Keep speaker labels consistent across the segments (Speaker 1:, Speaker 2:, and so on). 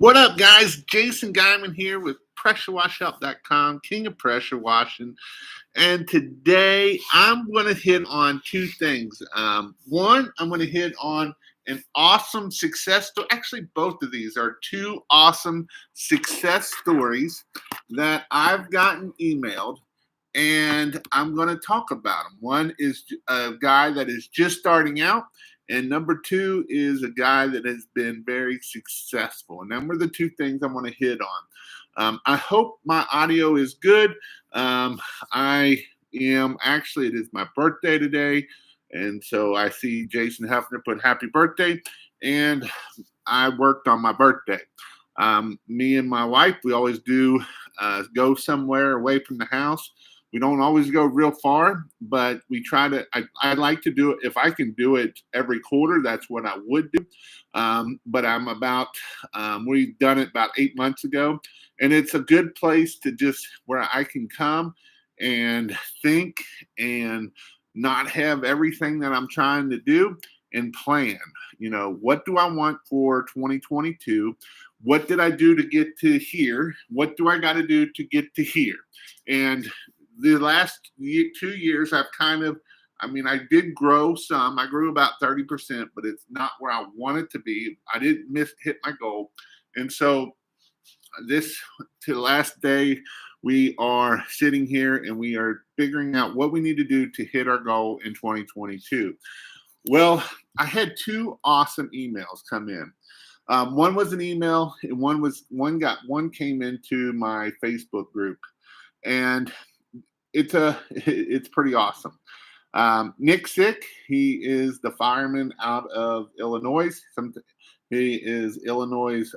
Speaker 1: What up, guys? Jason Guyman here with PressureWashUp.com, King of Pressure Washing. And today I'm going to hit on two things. One, I'm going to hit on an awesome success story. Actually, both of these are two awesome success stories that I've gotten emailed, and I'm going to talk about them. One is a guy that is just starting out, and number two is a guy that has been very successful. And them are the two things I want to hit on. I hope my audio is good. I am actually, it is my birthday today. And so I see Jason Hefner put happy birthday. And I worked on my birthday. Me and my wife, we always do go somewhere away from the house. We don't always go real far, but we try to. I like to do it. If I can do it every quarter, that's what I would do. But I'm about. We've done it about 8 months ago, and it's a good place to just where I can come and think and not have everything that I'm trying to do and plan. You know, what do I want for 2022? What did I do to get to here? What do I got to do to get to here? And the last 2 years, I I did grow some. I grew about 30%, but it's not where I want it to be. I didn't hit my goal. And so to the last day, we are sitting here and we are figuring out what we need to do to hit our goal in 2022. Well, I had two awesome emails come in. One was an email, and one came into my Facebook group, and it's pretty awesome. Nick Sick, he is the fireman out of Illinois. He is Illinois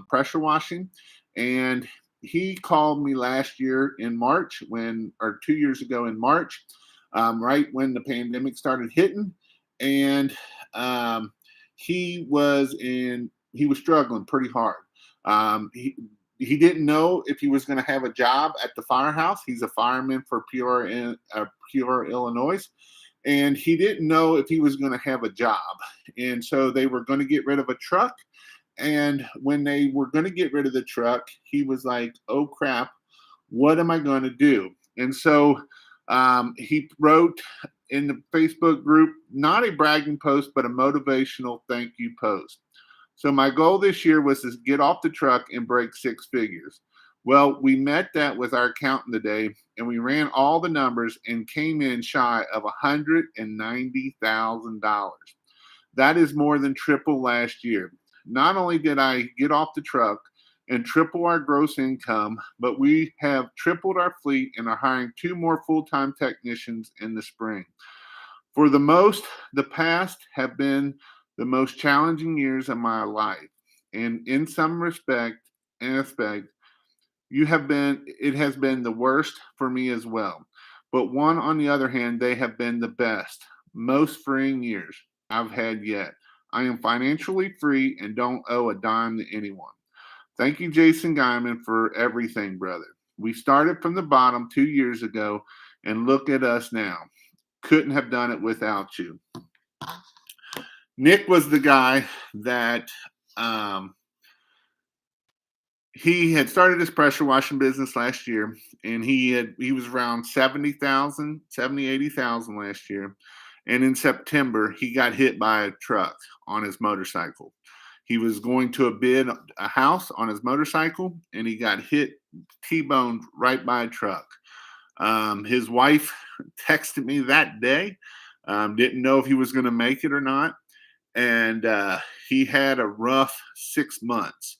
Speaker 1: pressure washing, and he called me last year in March, 2 years ago in March, right when the pandemic started hitting, and he was struggling pretty hard. He didn't know if he was going to have a job at the firehouse. He's a fireman for Peoria, Illinois, and he didn't know if he was going to have a job. And so they were going to get rid of a truck. And when they were going to get rid of the truck, he was like, "Oh crap, what am I going to do?" And so he wrote in the Facebook group, not a bragging post, but a motivational thank you post. So my goal this year was to get off the truck and break six figures. Well, we met that with our accountant today, and we ran all the numbers and came in shy of $190,000. That is more than triple last year. Not only did I get off the truck and triple our gross income, but we have tripled our fleet and are hiring 2 more full-time technicians in the spring. For the past have been the most challenging years of my life. And in some aspect, it has been the worst for me as well. But on the other hand, they have been the best, most freeing years I've had yet. I am financially free and don't owe a dime to anyone. Thank you, Jason Guyman, for everything, brother. We started from the bottom 2 years ago, and look at us now. Couldn't have done it without you. Nick was the guy that he had started his pressure washing business last year, and he was around 80,000 last year. And in September, he got hit by a truck on his motorcycle. He was going to bid a house on his motorcycle, and he got hit, T-boned right by a truck. His wife texted me that day, didn't know if he was going to make it or not. And he had a rough 6 months.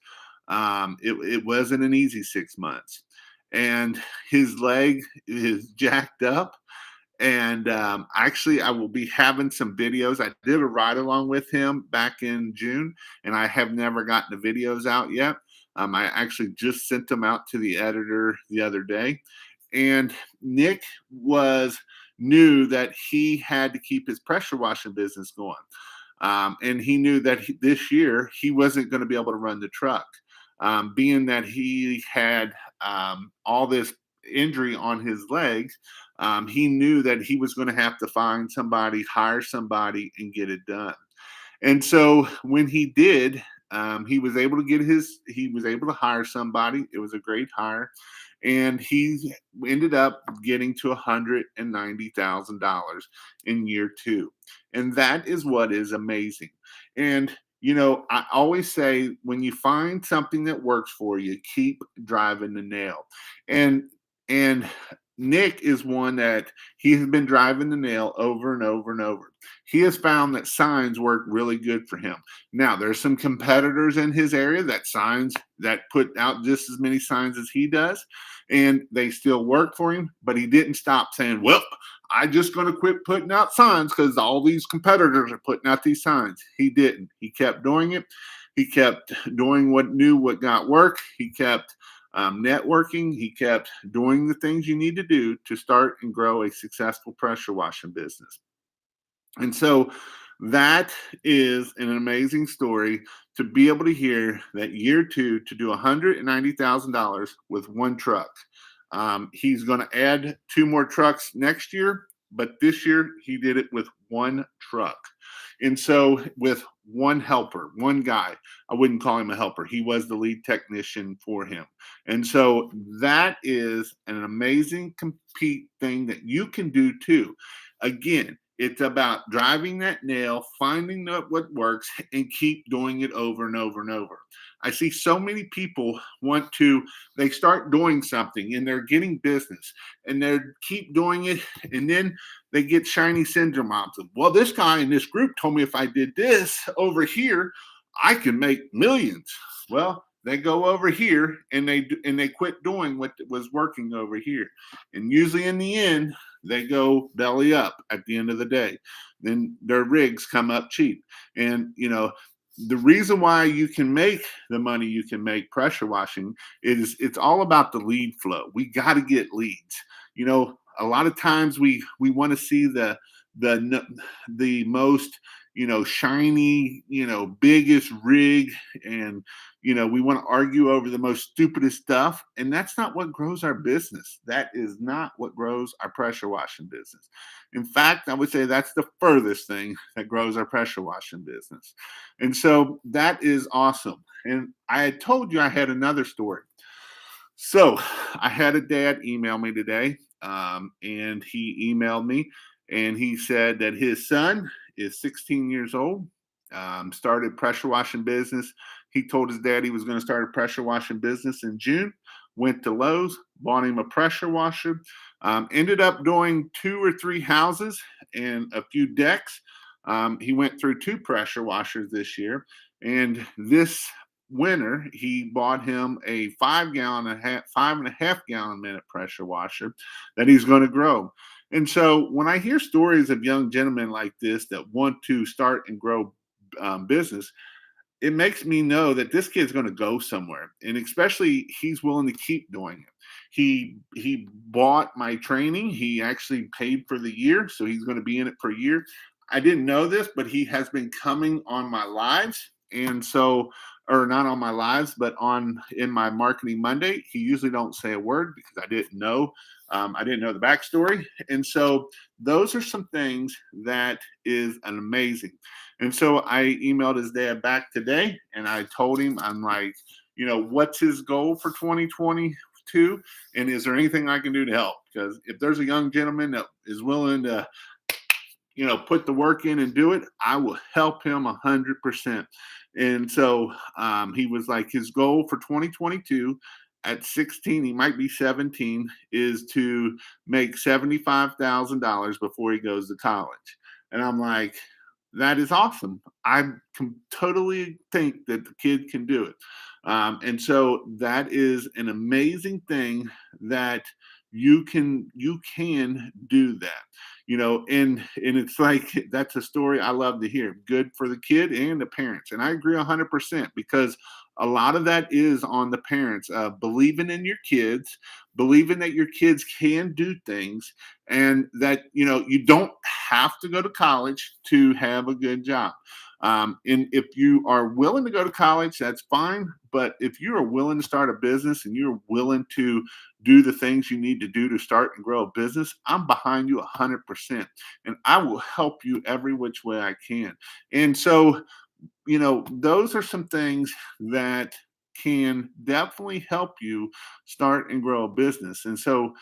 Speaker 1: It wasn't an easy 6 months. And his leg is jacked up. And actually, I will be having some videos. I did a ride along with him back in June, and I have never gotten the videos out yet. I actually just sent them out to the editor the other day. And Nick knew that he had to keep his pressure washing business going. And he knew that this year he wasn't going to be able to run the truck, being that he had all this injury on his legs. He knew that he was going to have to hire somebody, and get it done. And so when he did, he was able to he was able to hire somebody. It was a great hire. And he ended up getting to $190,000 in year two. And that is what is amazing. And I always say when you find something that works for you, keep driving the nail. And and Nick is one that he has been driving the nail over and over and over. He has found that signs work really good for him. Now, there's some competitors in his area that put out just as many signs as he does, and they still work for him, but he didn't stop saying, well, I'm just going to quit putting out signs because all these competitors are putting out these signs. He didn't. He kept doing it. He kept doing what got work. He kept networking. He kept doing the things you need to do to start and grow a successful pressure washing business. And so that is an amazing story to be able to hear that year two to do $190,000 with one truck. He's going to add two more trucks next year, but this year he did it with one truck. And so with one helper, one guy, I wouldn't call him a helper. He was the lead technician for him. And so that is an amazing compete thing that you can do too. Again, it's about driving that nail, finding what works, and keep doing it over and over and over. I see so many people they start doing something and they're getting business and they keep doing it, and then they get shiny syndrome out of them. Well, this guy in this group told me if I did this over here, I can make millions. Well, they go over here and they quit doing what was working over here. And usually in the end, they go belly up at the end of the day. Then their rigs come up cheap. And the reason why you can make the money you can make pressure washing is it's all about the lead flow. We got to get leads. A lot of times we want to see the most shiny biggest rig, and we want to argue over the most stupidest stuff, and that's not what grows our business. That is not what grows our pressure washing business. In fact, I would say that's the furthest thing that grows our pressure washing business. And so that is awesome. And I had told you I had another story. So I had a dad email me today, and he emailed me and he said that his son is 16 years old, started pressure washing business. He told his dad he was going to start a pressure washing business in June, went to Lowe's, bought him a pressure washer, ended up doing 2 or 3 houses and a few decks. He went through 2 pressure washers this year, and this winter he bought him a 5.5 gallon minute pressure washer that he's going to grow. And so when I hear stories of young gentlemen like this that want to start and grow business, it makes me know that this kid's going to go somewhere, and especially he's willing to keep doing it. He bought my training. He actually paid for the year, so he's going to be in it for a year. I didn't know this, but he has been coming on my lives, and so, or not on my lives, but in my Marketing Monday. He usually don't say a word because I didn't know. I didn't know the backstory, and so those are some things that is an amazing. And so I emailed his dad back today, and I told him, I'm like, what's his goal for 2022, and is there anything I can do to help? Because if there's a young gentleman that is willing to put the work in and do it, I will help him 100%. And so he was like, his goal for 2022 at 16, he might be 17, is to make $75,000 before he goes to college. And I'm like, that is awesome. I can totally think that the kid can do it. And so that is an amazing thing that you can do that. And it's like, that's a story I love to hear. Good for the kid and the parents. And I agree 100%, because a lot of that is on the parents, believing in your kids, believing that your kids can do things, and that, you don't have to go to college to have a good job. And if you are willing to go to college, that's fine. But if you are willing to start a business and you're willing to do the things you need to do to start and grow a business, I'm behind you 100%. And I will help you every which way I can. And so those are some things that can definitely help you start and grow a business. And so,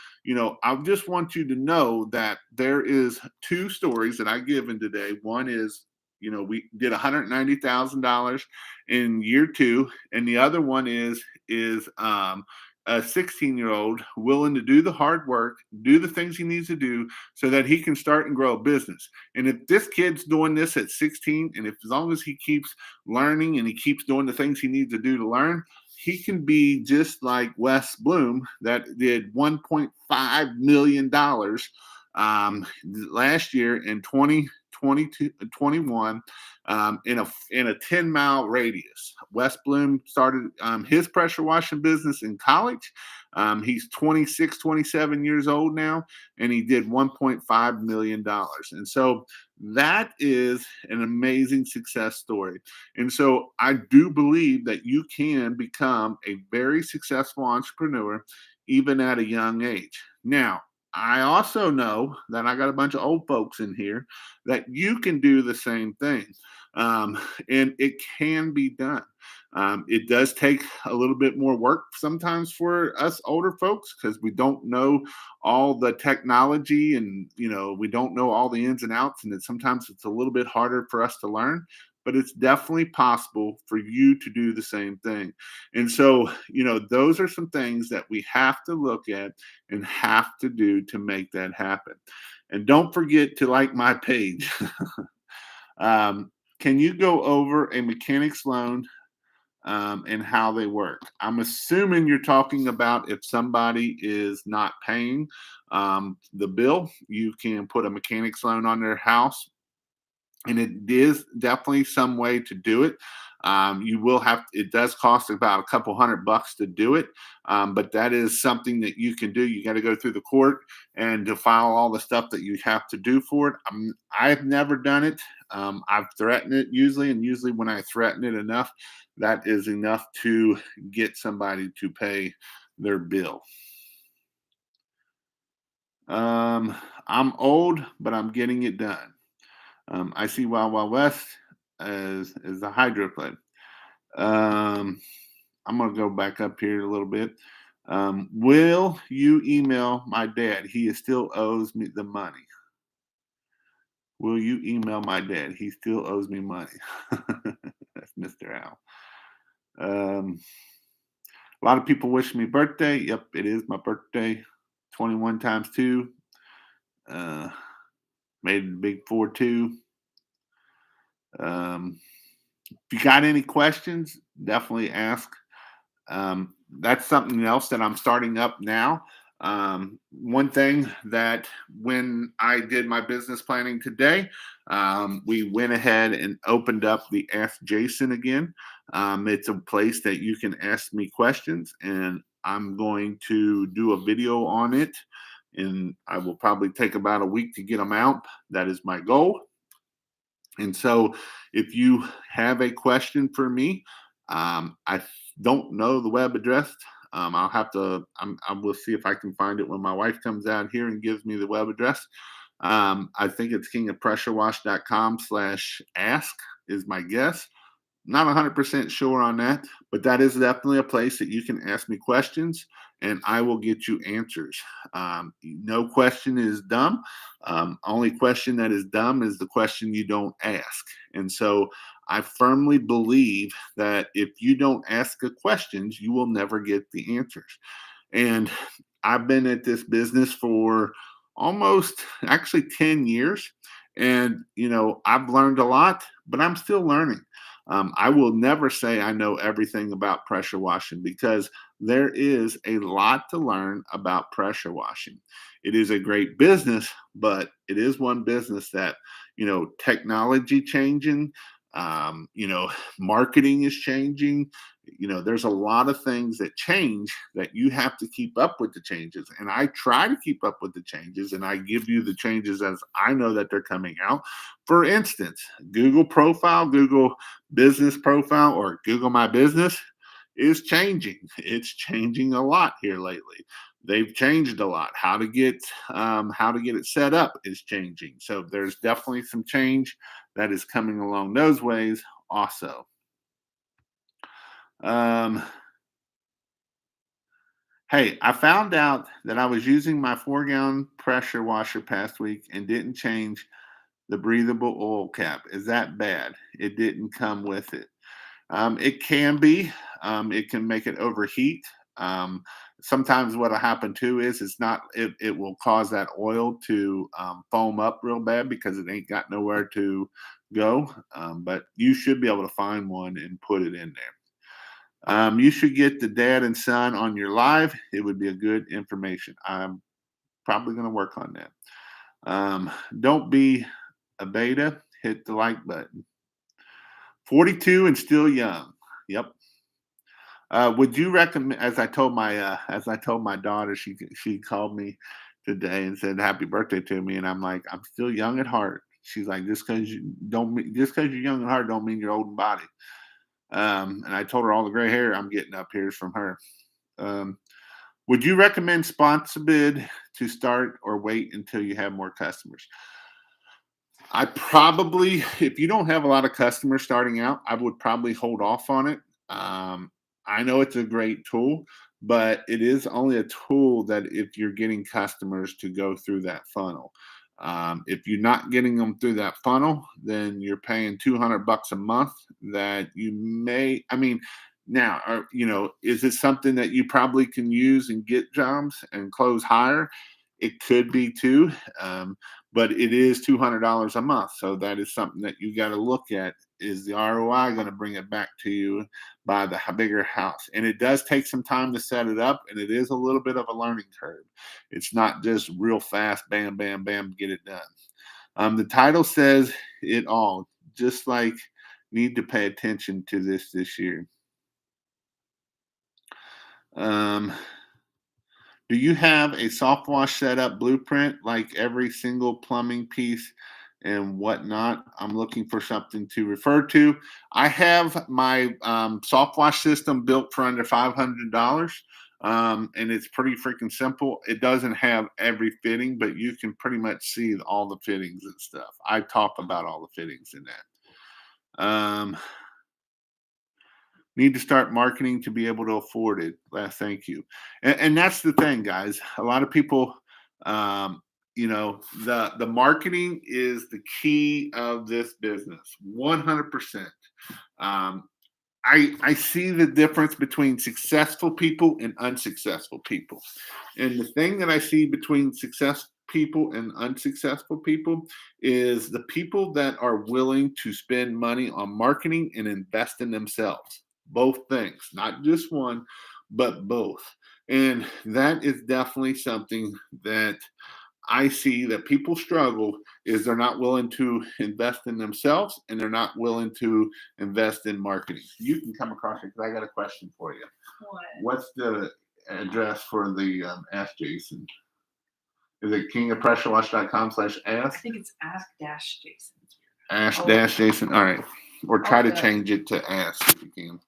Speaker 1: I just want you to know that there is two stories that I given today. One is, we did $190,000 in year two, and the other one is a 16-year-old willing to do the hard work, do the things he needs to do so that he can start and grow a business. And if this kid's doing this at 16, and if as long as he keeps learning and he keeps doing the things he needs to do to learn, he can be just like Wes Bloom that did $1.5 million last year in 2022, 21 in a 10-mile radius. Wes Bloom started his pressure washing business in college. He's 26, 27 years old now, and he did $1.5 million. And so that is an amazing success story. And so I do believe that you can become a very successful entrepreneur even at a young age. Now, I also know that I got a bunch of old folks in here that you can do the same thing. And it can be done. It does take a little bit more work sometimes for us older folks because we don't know all the technology and we don't know all the ins and outs, and sometimes it's a little bit harder for us to learn. But it's definitely possible for you to do the same thing. And so, those are some things that we have to look at and have to do to make that happen. And don't forget to like my page. Can you go over a mechanic's loan and how they work? I'm assuming you're talking about if somebody is not paying the bill, you can put a mechanic's loan on their house. And it is definitely some way to do it. You will have, it does cost about a couple $100 to do it. But that is something that you can do. You got to go through the court and to file all the stuff that you have to do for it. I've never done it. I've threatened it usually. And usually when I threaten it enough, that is enough to get somebody to pay their bill. I'm old, but I'm getting it done. I see Wild Wild West as the hydroplane. I'm going to go back up here a little bit. Will you email my dad? He still owes me the money. Will you email my dad? He still owes me money. That's Mr. Al. A lot of people wish me birthday. Yep, it is my birthday. 21 times 2. Made it a big 4-2. If you got any questions, definitely ask. That's something else that I'm starting up now. One thing that when I did my business planning today, we went ahead and opened up the Ask Jason again. It's a place that you can ask me questions, and I'm going to do a video on it. And I will probably take about a week to get them out. That is my goal. And so if you have a question for me, I don't know the web address. I'll have to, I will see if I can find it when my wife comes out here and gives me the web address. I think it's kingofpressurewash.com/ask is my guess. Not 100% sure on that, but that is definitely a place that you can ask me questions and I will get you answers. No question is dumb. Only question that is dumb is the question you don't ask. And so I firmly believe that if you don't ask the questions, you will never get the answers. And I've been at this business for almost actually 10 years. And, I've learned a lot, but I'm still learning. I will never say I know everything about pressure washing because there is a lot to learn about pressure washing. It is a great business, but it is one business that, technology changing, marketing is changing. There's a lot of things that change that you have to keep up with the changes. And I try to keep up with the changes and I give you the changes as I know that they're coming out. For instance, Google profile, Google business profile, or Google My Business is changing. It's changing a lot here lately. They've changed a lot. How to get it set up is changing. So there's definitely some change that is coming along those ways. also. Um, Hey, I found out that I was using my 4-gallon pressure washer past week and didn't change the breathable oil cap. Is that bad? It didn't come with it. It can be. It can make it overheat. Um, Sometimes what'll happen too is it will cause that oil to foam up real bad because it ain't got nowhere to go. But you should be able to find one and put it in there. You should get the dad and son on your live. It would be a good information. I'm probably going to work on that. Don't be a beta. Hit the like button. 42 and still young. Yep. Would you recommend? As I told my daughter, she called me today and said happy birthday to me, and I'm like, I'm still young at heart. She's like, just because you're young at heart don't mean you're old in body. And I told her all the gray hair I'm getting up here is from her. Um, would you recommend sponsor bid to start or wait until you have more customers? I probably, if you don't have a lot of customers starting out, I would probably hold off on it. Um, I know it's a great tool, but it is only a tool that if you're getting customers to go through that funnel. If you're not getting them through that funnel, then you're paying $200 a month that you may, I mean, now, is it something that you probably can use and get jobs and close higher? It could be too. But it is $200 a month. So that is something that you got to look at. Is the ROI going to bring it back to you by the bigger house? And it does take some time to set it up, and it is a little bit of a learning curve. It's not just real fast, bam, bam, bam, get it done. The title says it all, just like need to pay attention to this year. Um, Do you have a soft wash setup blueprint, like every single plumbing piece and whatnot? I'm looking for something to refer to. I have my soft wash system built for under $500, and it's pretty freaking simple. It doesn't have every fitting, but you can pretty much see all the fittings and stuff. I talk about all the fittings in that. Need to start marketing to be able to afford it. Last, thank you. And that's the thing, guys. A lot of people, the marketing is the key of this business. 100%. Um, I see the difference between successful people and unsuccessful people. And the thing that I see between success people and unsuccessful people is the people that are willing to spend money on marketing and invest in themselves. Both things, not just one, but both. And that is definitely something that I see that people struggle is they're not willing to invest in themselves and they're not willing to invest in marketing. You can come across it because I got a question for you.
Speaker 2: What?
Speaker 1: What's the address for the Ask Jason? Is it kingofpressurewash.com/ask?
Speaker 2: I think it's ask-jason.
Speaker 1: Ask-Jason. All right. Or try to change it to ask if you can.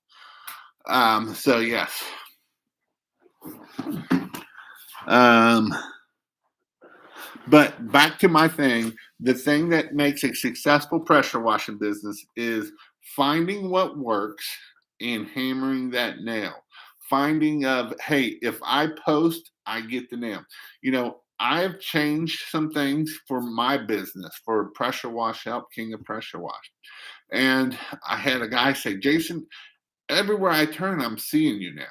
Speaker 1: So yes. But back to my thing, the thing that makes a successful pressure washing business is finding what works and hammering that nail. Finding hey, if I post, I get the nail. I've changed some things for my business for Pressure Wash Help, King of Pressure Wash. And I had a guy say, Jason, everywhere I turn, I'm seeing you now.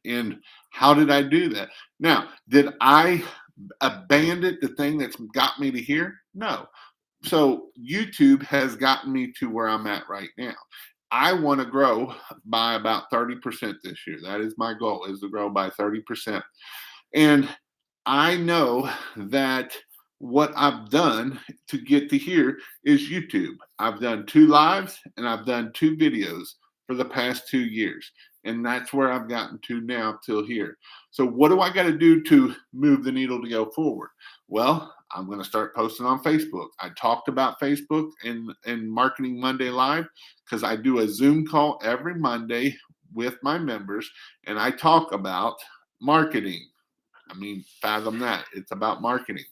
Speaker 1: And how did I do that? Now, did I abandon the thing that's got me to here? No. So YouTube has gotten me to where I'm at right now. I want to grow by about 30% this year. That is my goal, is to grow by 30%. And I know that what I've done to get to here is YouTube. I've done 2 lives and I've done 2 videos for the past 2 years. And that's where I've gotten to now till here. So what do I got to do to move the needle to go forward? Well, I'm going to start posting on Facebook. I talked about Facebook and Marketing Monday Live because I do a Zoom call every Monday with my members and I talk about marketing. I mean, fathom that. It's about marketing.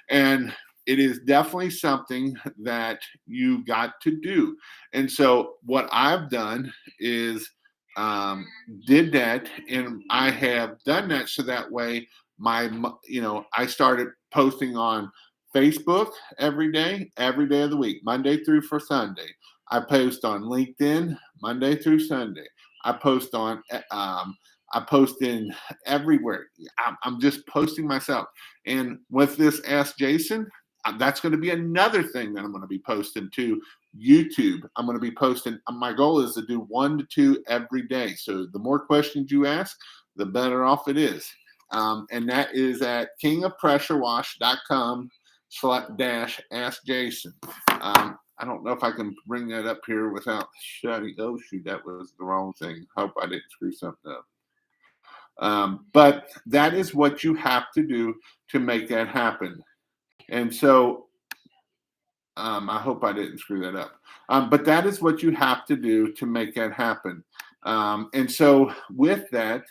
Speaker 1: And it is definitely something that you got to do. And so what I've done is um, did that, and I have done that so that way I started posting on Facebook every day of the week, Monday through for Sunday. I post on LinkedIn Monday through Sunday. I post on I post in everywhere. I'm just posting myself. And with this Ask Jason, that's going to be another thing that I'm going to be posting to YouTube. I'm going to be posting. My goal is to do 1 to 2 every day. So the more questions you ask, the better off it is. And that is at kingofpressurewash.com dash ask Jason. I don't know if I can bring that up here without shutting. Oh, shoot, that was the wrong thing. Hope I didn't screw something up. But that is what you have to do to make that happen. And so I hope I didn't screw that up. But that is what you have to do to make that happen. And so with that,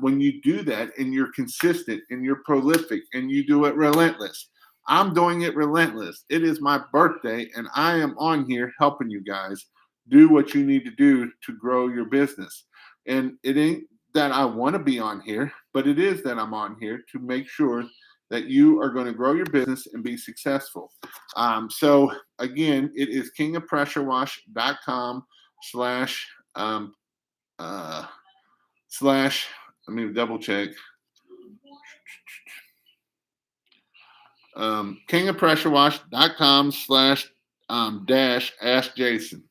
Speaker 1: when you do that and you're consistent and you're prolific and you do it relentless, I'm doing it relentless. It is my birthday and I am on here helping you guys do what you need to do to grow your business. And it ain't that I want to be on here, but it is that I'm on here to make sure that you are going to grow your business and be successful. So again, it is kingofpressurewash.com slash slash, let me double check. Kingofpressurewash.com slash dash ask Jason.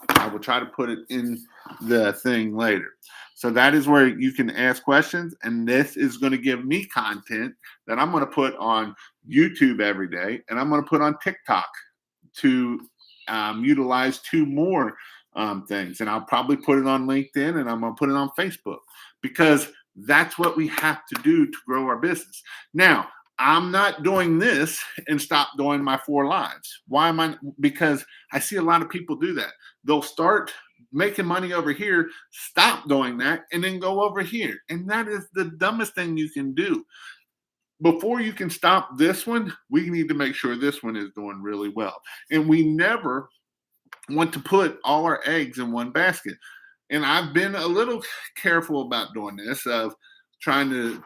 Speaker 1: I will try to put it in the thing later. So that is where you can ask questions, and this is going to give me content that I'm going to put on YouTube every day, and I'm going to put on TikTok to utilize 2 more things, and I'll probably put it on LinkedIn, and I'm going to put it on Facebook because that's what we have to do to grow our business. Now, I'm not doing this and stop doing my 4 lives. Why am I? Because I see a lot of people do that. They'll start making money over here, stop doing that, and then go over here. And that is the dumbest thing you can do. Before you can stop this one, we need to make sure this one is doing really well. And we never want to put all our eggs in one basket. And I've been a little careful about doing this, of trying to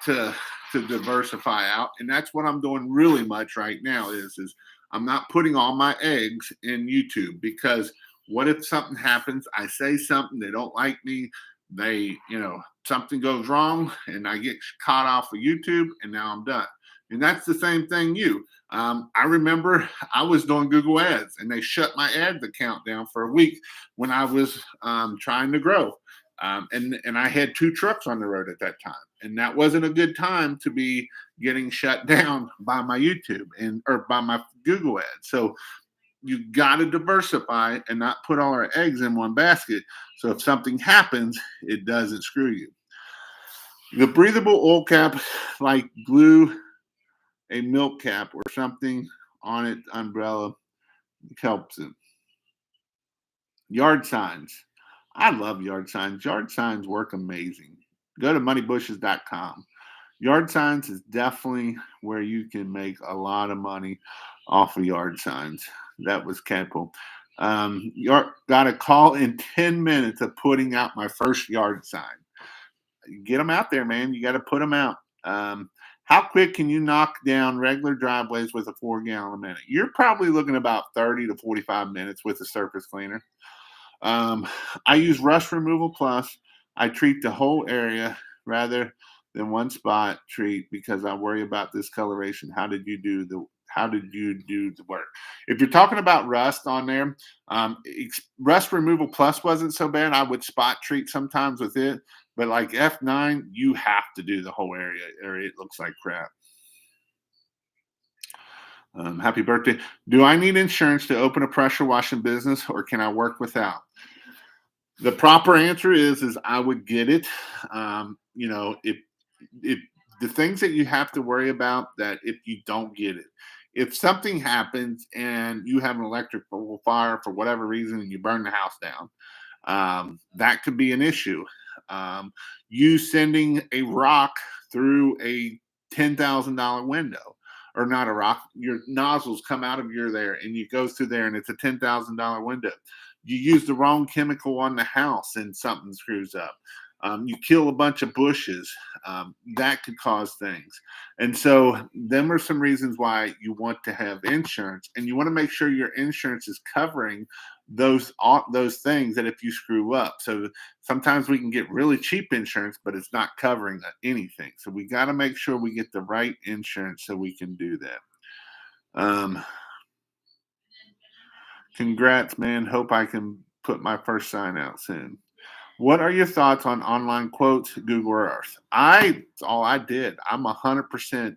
Speaker 1: diversify out. And that's what I'm doing really much right now is I'm not putting all my eggs in YouTube, because what if something happens? I say something, they don't like me, something goes wrong and I get caught off of YouTube and now I'm done. And that's the same thing I remember I was doing Google ads and they shut my ad account down for a week when I was trying to grow. And I had 2 trucks on the road at that time. And that wasn't a good time to be getting shut down by my YouTube or by my Google ads. So you got to diversify and not put all our eggs in one basket. So if something happens, it doesn't screw you. The breathable oil cap, like glue a milk cap or something on it, umbrella, helps it. Yard signs. I love yard signs. Yard signs work amazing. Go to moneybushes.com. Yard signs is definitely where you can make a lot of money off of yard signs. That was capital. Got a call in 10 minutes of putting out my first yard sign. Get them out there, man. You got to put them out. How quick can you knock down regular driveways with a 4-gallon a minute? You're probably looking about 30 to 45 minutes with a surface cleaner. I use Rust Removal Plus. I treat the whole area rather than one spot treat because I worry about discoloration. How did you do the work? If you're talking about rust on there, Rust Removal Plus wasn't so bad. I would spot treat sometimes with it, but like F9, you have to do the whole area. It looks like crap. Happy birthday. Do I need insurance to open a pressure washing business, or can I work without? The proper answer is I would get it. If the things that you have to worry about, that if you don't get it, if something happens and you have an electrical fire for whatever reason and you burn the house down, that could be an issue. You sending a rock through a $10,000 window, or not a rock, your nozzles come out of your there and you go through there and it's a $10,000 window. You use the wrong chemical on the house and something screws up. You kill a bunch of bushes. That could cause things. And so, them are some reasons why you want to have insurance, and you want to make sure your insurance is covering those things that if you screw up. So sometimes we can get really cheap insurance, but it's not covering anything. So we got to make sure we get the right insurance so we can do that. Congrats, man. Hope I can put my first sign out soon. What are your thoughts on online quotes, Google Earth? It's all I did. I'm 100%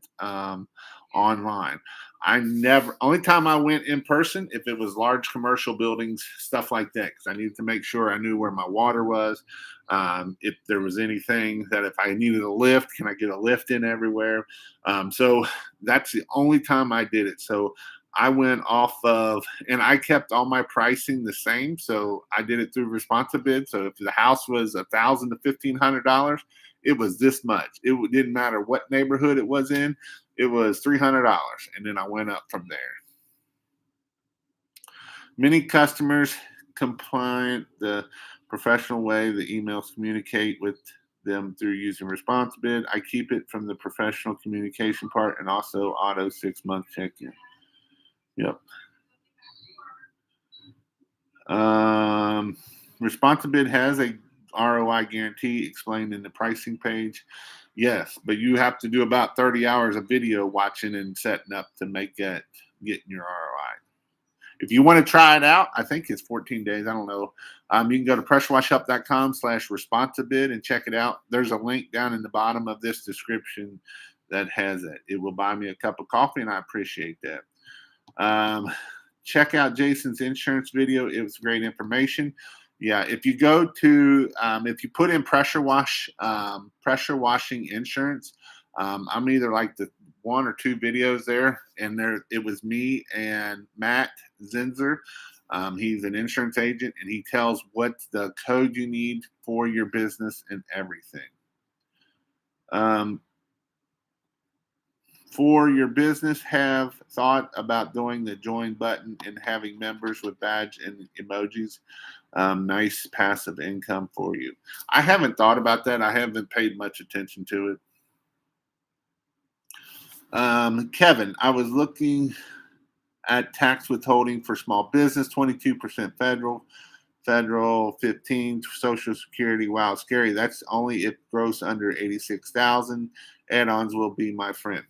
Speaker 1: online. I never, only time I went in person, if it was large commercial buildings, stuff like that, because I needed to make sure I knew where my water was. If there was anything that if I needed a lift, can I get a lift in everywhere? So that's the only time I did it. So I went off of, and I kept all my pricing the same. So I did it through ResponsiBid. So if the house was $1,000 to $1,500, it was this much. It didn't matter what neighborhood it was in. It was $300, and then I went up from there. Many customers compliant the professional way the emails communicate with them through using ResponsiBid. I keep it from the professional communication part and also auto 6-month check-in. Yep. ResponsiBid has a ROI guarantee explained in the pricing page. Yes, but you have to do about 30 hours of video watching and setting up to make that getting your ROI. If you want to try it out, I think it's 14 days. I don't know. You can go to pressurewashhelp.com/ResponsiBid and check it out. There's a link down in the bottom of this description that has it. It will buy me a cup of coffee, and I appreciate that. Check out Jason's insurance video. It was great information. Yeah, if you go to, if you put in pressure washing insurance, I'm either like the 1 or 2 videos there, and it was me and Matt Zinzer. He's an insurance agent, and he tells what the code you need for your business and everything. For your business, have thought about doing the join button and having members with badge and emojis. Nice passive income for you. I haven't thought about that. I haven't paid much attention to it. Kevin, I was looking at tax withholding for small business, 22% federal, 15 Social Security. Wow, scary. That's only if gross under 86,000. Add-ons will be my friend.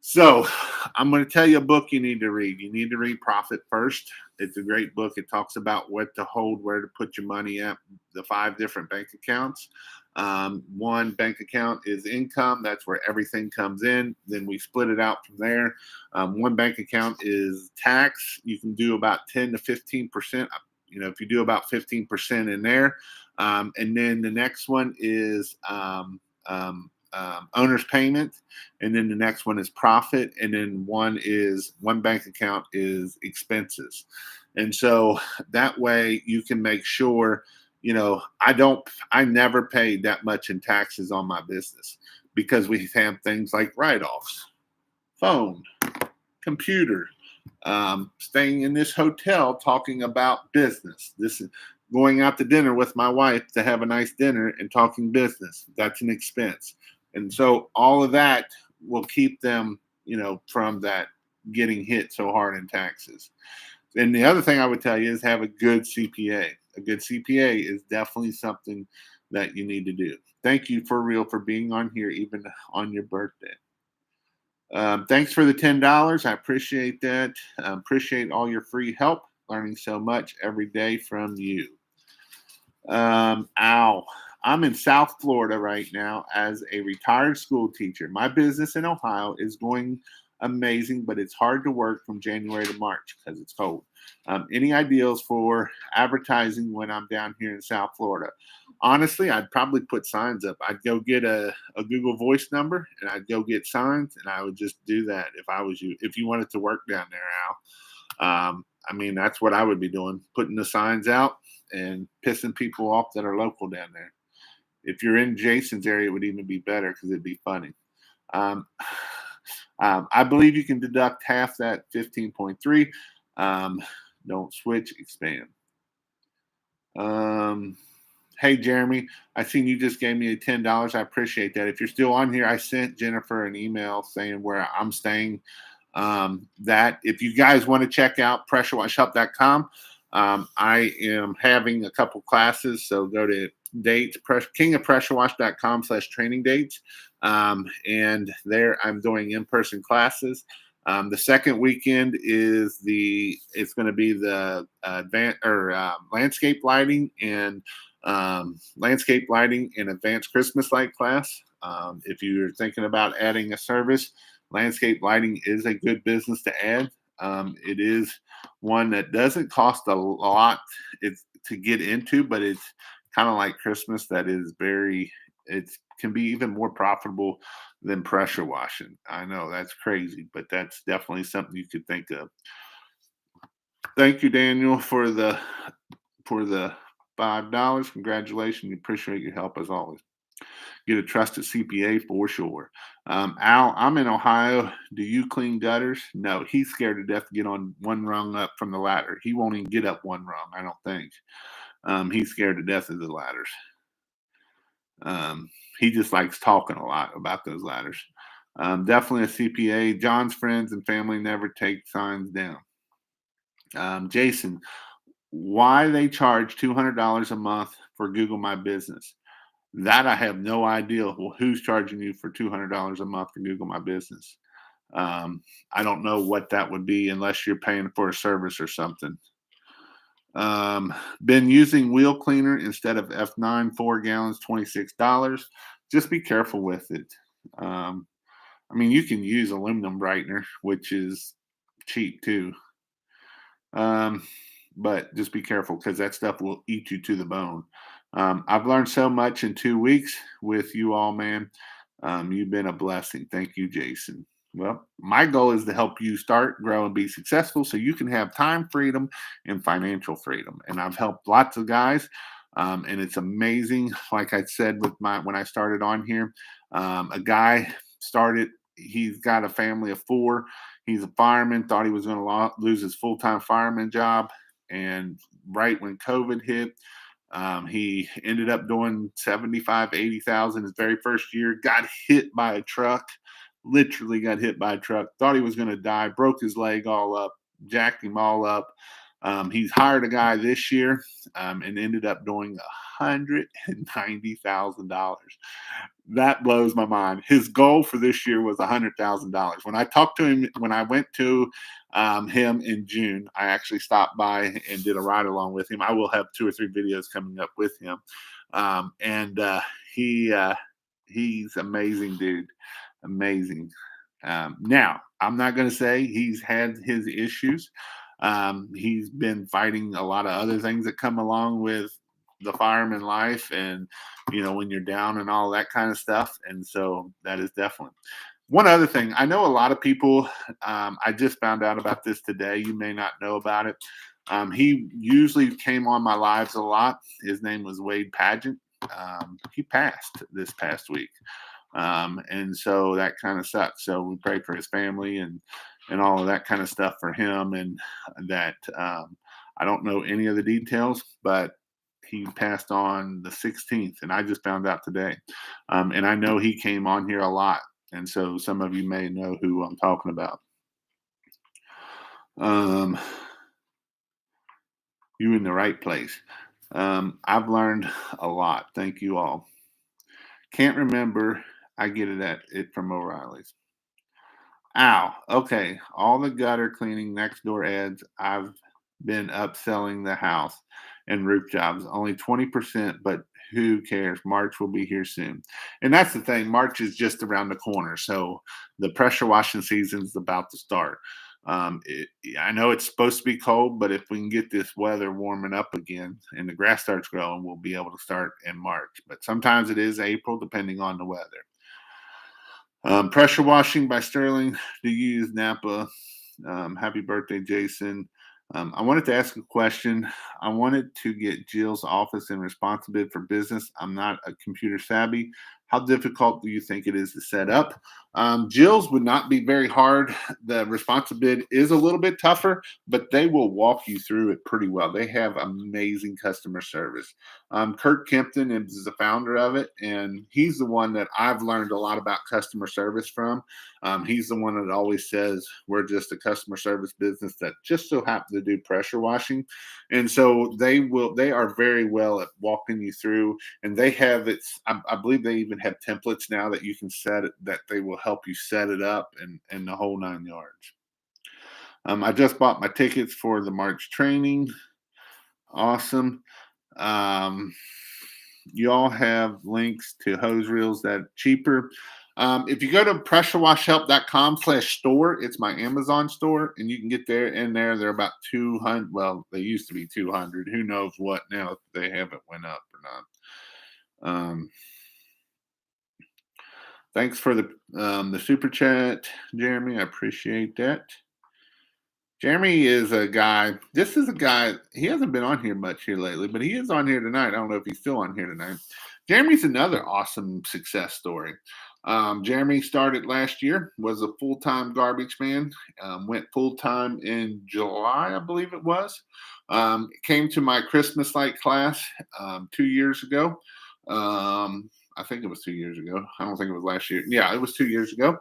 Speaker 1: So I'm going to tell you a book you need to read. You need to read Profit First. It's a great book. It talks about what to hold, where to put your money at, the 5 different bank accounts. One bank account is income. That's where everything comes in. Then we split it out from there. One bank account is tax. You can do about 10 to 15%. If you do about 15% in there. And then the next one is owner's payment, and then the next one is profit, and then one bank account is expenses. And so that way you can make sure, I never paid that much in taxes on my business because we have things like write-offs, phone, computer, staying in this hotel talking about business. This is going out to dinner with my wife to have a nice dinner and talking business. That's an expense. And so all of that will keep them, from that getting hit so hard in taxes. And the other thing I would tell you is have a good CPA. A good CPA is definitely something that you need to do. Thank you for real for being on here, even on your birthday. Thanks for the $10. I appreciate that. Appreciate all your free help. Learning so much every day from you. I'm in South Florida right now as a retired school teacher. My business in Ohio is going amazing, but it's hard to work from January to March because it's cold. Any ideas for advertising when I'm down here in South Florida? Honestly, I'd probably put signs up. I'd go get a Google Voice number, and I'd go get signs, and I would just do that if I was you. If you wanted to work down there, Al. That's what I would be doing, putting the signs out and pissing people off that are local down there. If you're in Jason's area, it would even be better because it'd be funny. I I believe you can deduct half that 15.3. Don't switch, expand. Hey, Jeremy, I seen you just gave me $10. I appreciate that. If you're still on here, I sent Jennifer an email saying where I'm staying. That if you guys want to check out pressurewashhelp.com, I am having a couple classes. So go to dates, kingofpressurewash.com/training dates. And there I'm doing in-person classes. The second weekend it's going to be the landscape lighting and advanced Christmas light class. If you're thinking about adding a service, landscape lighting is a good business to add. It is one that doesn't cost a lot to get into, but it's kind of like Christmas. It can be even more profitable than pressure washing. I know that's crazy, but that's definitely something you could think of. Thank you, Daniel, for the $5. Congratulations. We appreciate your help as always. Get a trusted CPA for sure. Al, I'm in Ohio. Do you clean gutters? No, he's scared to death to get on one rung up from the ladder. He won't even get up one rung, I don't think. He's scared to death of the ladders. He just likes talking a lot about those ladders. Definitely a CPA. John's friends and family never take signs down. Jason, why they charge $200 a month for Google My Business? That I have no idea. Well, who's charging you for $200 a month for Google My Business? I don't know what that would be unless you're paying for a service or something. Been using wheel cleaner instead of F9, 4 gallons, $26. Just be careful with it. I mean, you can use aluminum brightener, which is cheap too. But just be careful because that stuff will eat you to the bone. I've learned so much in 2 weeks with you all, man. You've been a blessing. Thank you, Jason. Well, my goal is to help you start, grow, and be successful so you can have time freedom and financial freedom. And I've helped lots of guys. And it's amazing. Like I said when I started on here, a guy started, he's got a family of 4. He's a fireman, thought he was going to lose his full-time fireman job. And right when COVID hit, he ended up doing 75, 80,000 his very first year, got hit by a truck, literally got hit by a truck, thought he was going to die, broke his leg all up, jacked him all up. He's hired a guy this year and ended up doing $190,000. That blows my mind. His goal for this year was $100,000. When I talked to him, when I went to him in June, I actually stopped by and did a ride along with him. I will have 2 or 3 videos coming up with him. He's amazing, dude. Amazing. Now, I'm not going to say he's had his issues. He's been fighting a lot of other things that come along with the fireman life and, when you're down and all that kind of stuff. And so that is definitely one other thing. I know a lot of people, I just found out about this today. You may not know about it. He usually came on my lives a lot. His name was Wade Pageant. He passed this past week. And so that kind of sucks. So we pray for his family and all of that kind of stuff for him. And that I don't know any of the details, but he passed on the 16th, and I just found out today. And I know he came on here a lot. And so some of you may know who I'm talking about. You're in the right place. I've learned a lot. Thank you all. Can't remember. I get it from O'Reilly's. Ow. Okay. All the gutter cleaning next door ads, I've been upselling the house and roof jobs. Only 20%, but who cares? March will be here soon. And that's the thing. March is just around the corner. So the pressure washing season is about to start. I know it's supposed to be cold, but if we can get this weather warming up again and the grass starts growing, we'll be able to start in March. But sometimes it is April, depending on the weather. Pressure washing by Sterling. Do you use Napa? Happy birthday, Jason. I wanted to ask a question. I wanted to get Jill's office and responsibility for business. I'm not a computer savvy. How difficult do you think it is to set up? Jill's would not be very hard. The responsive bid is a little bit tougher, but they will walk you through it pretty well. They have amazing customer service. Kurt Kempton is the founder of it, and he's the one that I've learned a lot about customer service from. He's the one that always says we're just a customer service business that just so happen to do pressure washing, and so they are very well at walking you through, and they have I believe they even have templates now that you can set it, that they will help you set it up and the whole 9 yards. I just bought my tickets for the March training. Awesome. Um, you all have links to hose reels that are cheaper. If you go to pressurewashhelp.com/store, it's my Amazon store, and you can get there. In there, they're about 200. Well, they used to be 200. Who knows what now? If they haven't went up or not. Thanks for the super chat, Jeremy. I appreciate that. Jeremy is a guy. This is a guy. He hasn't been on here much here lately, but he is on here tonight. I don't know if he's still on here tonight. Jeremy's another awesome success story. Jeremy started last year, was a full-time garbage man, went full-time in July, I believe it was. Came to my Christmas light class 2 years ago. I think it was 2 years ago. I don't think it was last year. Yeah, it was 2 years ago.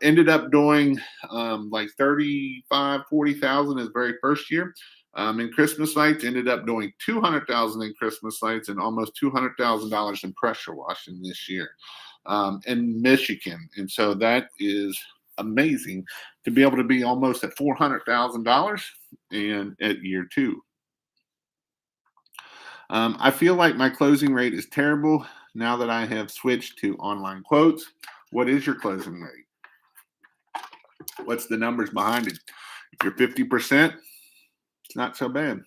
Speaker 1: Ended up doing like 35, 40,000 his very first year. In Christmas lights, ended up doing 200,000 in Christmas lights and almost $200,000 in pressure washing this year in Michigan. And so that is amazing to be able to be almost at $400,000 and at year two. I feel like my closing rate is terrible now that I have switched to online quotes. What is your closing rate? What's the numbers behind it? If you're 50%, it's not so bad.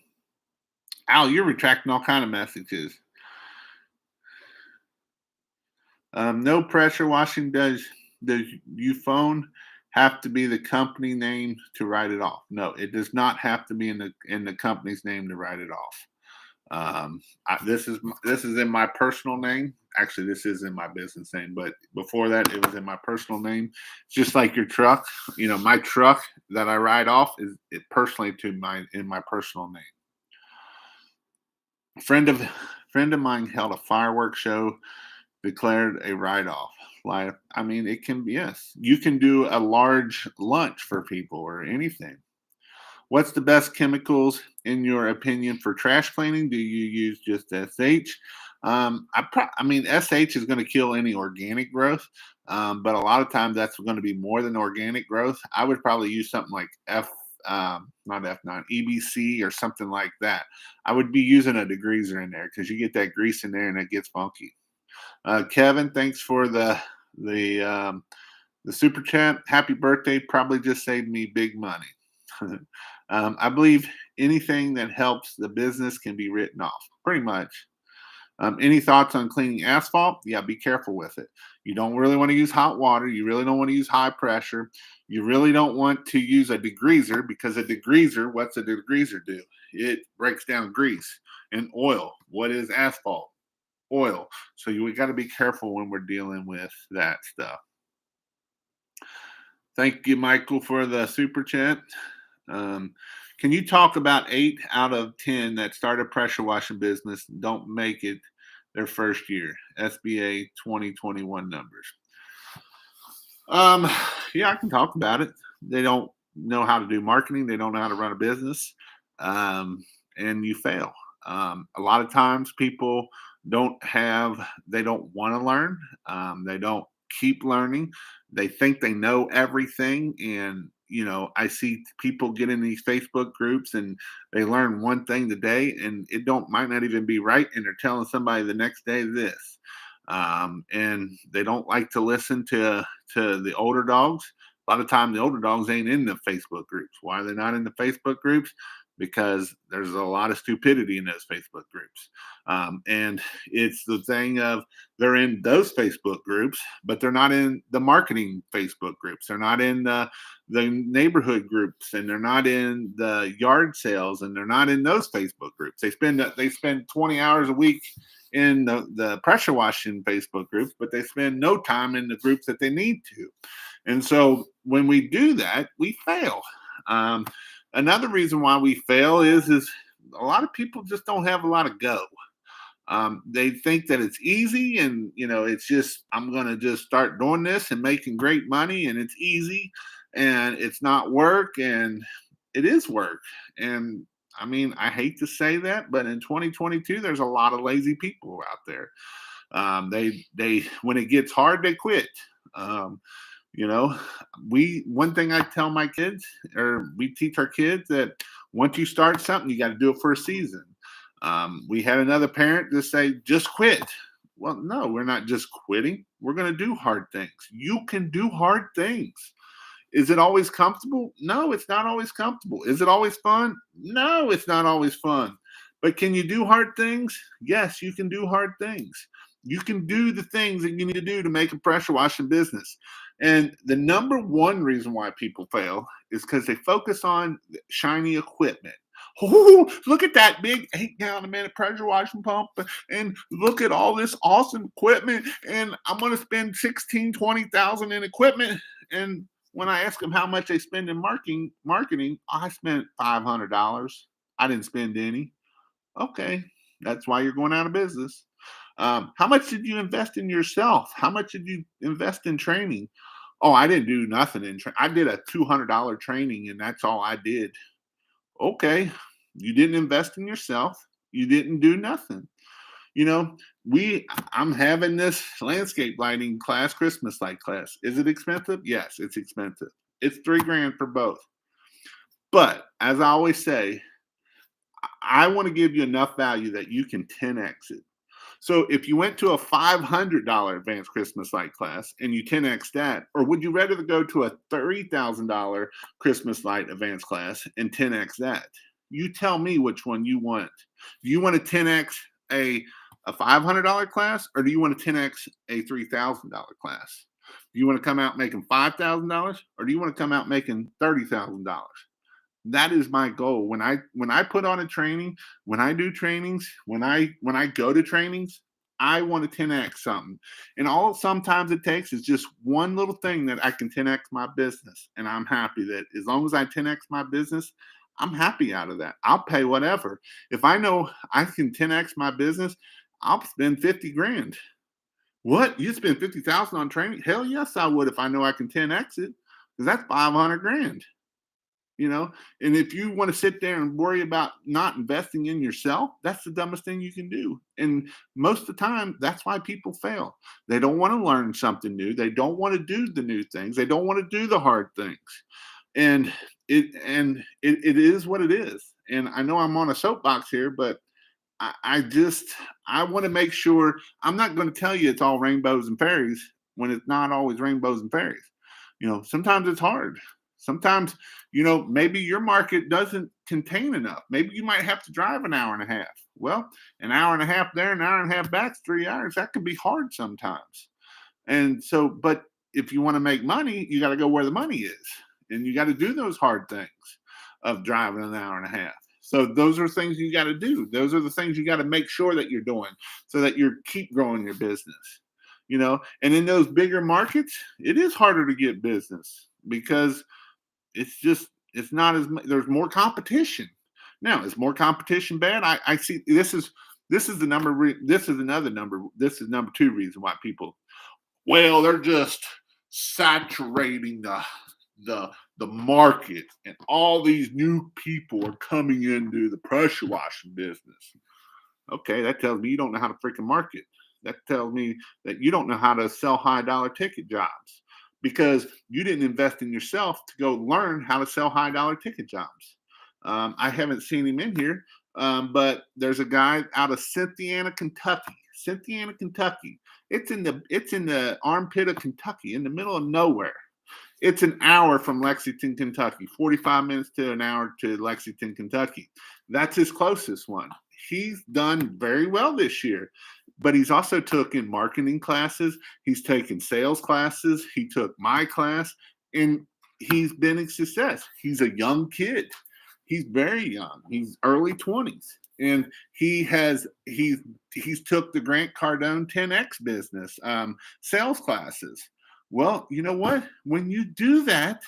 Speaker 1: Al, you're retracting all kind of messages. No pressure washing. Does you phone have to be the company name to write it off? No, it does not have to be in the company's name to write it off. This is in my personal name. Actually, this is in my business name, but before that, it was in my personal name. It's just like your truck. You know, my truck that I write off is it personally in my personal name. A friend of mine held a fireworks show, declared a write-off. Like, I mean, it can be, yes. You can do a large lunch for people or anything. What's the best chemicals in your opinion for trash cleaning? Do you use just SH? I mean, SH is going to kill any organic growth, but a lot of times that's going to be more than organic growth. I would probably use something like not F9, EBC or something like that. I would be using a degreaser in there because you get that grease in there and it gets funky. Kevin, thanks for the super chat. Happy birthday. Probably just saved me big money. I believe anything that helps the business can be written off, pretty much. Any thoughts on cleaning asphalt? Yeah, be careful with it. You don't really want to use hot water. You really don't want to use high pressure. You really don't want to use a degreaser because what's a degreaser do? It breaks down grease and oil. What is asphalt? Oil. So we got to be careful when we're dealing with that stuff. Thank you, Michael, for the super chat. Can you talk about 8 out of 10 that start a pressure washing business don't make it their first year? SBA 2021 numbers. Yeah, I can talk about it. They don't know how to do marketing. They don't know how to run a business, and you fail. A lot of times people don't want to learn. They don't keep learning. They think they know everything. And, you know, I see people get in these Facebook groups and they learn one thing today and it might not even be right. And they're telling somebody the next day this. And they don't like to listen to the older dogs. A lot of times the older dogs ain't in the Facebook groups. Why are they not in the Facebook groups? because there's a lot of stupidity in those Facebook groups. And it's the thing of they're in those Facebook groups, but they're not in the marketing Facebook groups. They're not in the neighborhood groups, and they're not in the yard sales, and they're not in those Facebook groups. They spend 20 hours a week in the pressure washing Facebook groups, but they spend no time in the groups that they need to. And so when we do that, we fail. Um, Another reason why we fail is a lot of people just don't have a lot of go. They think that it's easy, and it's just, I'm going to just start doing this and making great money, and it's easy, and it's not work, and it is work. And I mean, I hate to say that, but in 2022, there's a lot of lazy people out there. They when it gets hard, they quit. Um, you know, one thing I tell my kids, or we teach our kids, that once you start something, you got to do it for a season. We had another parent just say, just quit. Well, no, we're not just quitting. We're going to do hard things. You can do hard things. Is it always comfortable? No, it's not always comfortable. Is it always fun? No, it's not always fun. But can you do hard things? Yes, you can do hard things. You can do the things that you need to do to make a pressure washing business. And the number one reason why people fail is because they focus on shiny equipment. Oh, look at that big 8 gallon a minute pressure washing pump, and look at all this awesome equipment. And I'm going to spend 16, 20,000 in equipment. And when I ask them how much they spend in marketing, I spent $500. I didn't spend any. Okay, that's why you're going out of business. How much did you invest in yourself? How much did you invest in training? Oh, I didn't do nothing in I did a $200 training, and that's all I did. Okay, you didn't invest in yourself. You didn't do nothing. You know, I'm having this landscape lighting class, Christmas light class. Is it expensive? Yes, it's expensive. It's $3,000 for both. But as I always say, I want to give you enough value that you can 10x it. So if you went to a $500 advanced Christmas light class and you 10x that, or would you rather go to a $30,000 Christmas light advanced class and 10x that? You tell me which one you want. Do you want to 10x a $500 class, or do you want to 10x a $3,000 class? Do you want to come out making $5,000, or do you want to come out making $30,000? That is my goal. When I put on a training, when I do trainings, when I go to trainings, I want to 10x something. And all sometimes it takes is just one little thing that I can 10x my business. And I'm happy that as long as I 10x my business, I'm happy out of that. I'll pay whatever. If I know I can 10x my business, I'll spend 50 grand. What? You spend 50,000 on training? Hell yes, I would if I know I can 10x it, because that's 500 grand. And if you want to sit there and worry about not investing in yourself, that's the dumbest thing you can do. And most of the time, that's why people fail. They don't want to learn something new. They don't want to do the new things. They don't want to do the hard things. And it is what it is. And I know I'm on a soapbox here, but I want to make sure I'm not going to tell you it's all rainbows and fairies when it's not always rainbows and fairies. Sometimes it's hard. Sometimes, maybe your market doesn't contain enough. Maybe you might have to drive an hour and a half. Well, an hour and a half there, an hour and a half back, 3 hours. That could be hard sometimes. And so, but if you want to make money, you got to go where the money is. And you got to do those hard things of driving an hour and a half. So those are things you got to do. Those are the things you got to make sure that you're doing so that you keep growing your business. And in those bigger markets, it is harder to get business because it's not as much. There's more competition. Now, is more competition bad? I see this is the number. This is another number. This is number two reason why people, well, they're just saturating the market, and all these new people are coming into the pressure washing business. Okay, that tells me you don't know how to freaking market. That tells me that you don't know how to sell high dollar ticket jobs, because you didn't invest in yourself to go learn how to sell high dollar ticket jobs. I haven't seen him in here, but there's a guy out of Cynthiana, Kentucky. Cynthiana, Kentucky. It's in the armpit of Kentucky, in the middle of nowhere. It's an hour from Lexington, Kentucky, 45 minutes to an hour to Lexington, Kentucky. That's his closest one. He's done very well this year, but he's also taken marketing classes. He's taken sales classes. He took my class, and he's been a success. He's a young kid. He's very young. He's early 20s. And he's took the Grant Cardone 10X business sales classes. Well, you know what? When you do that,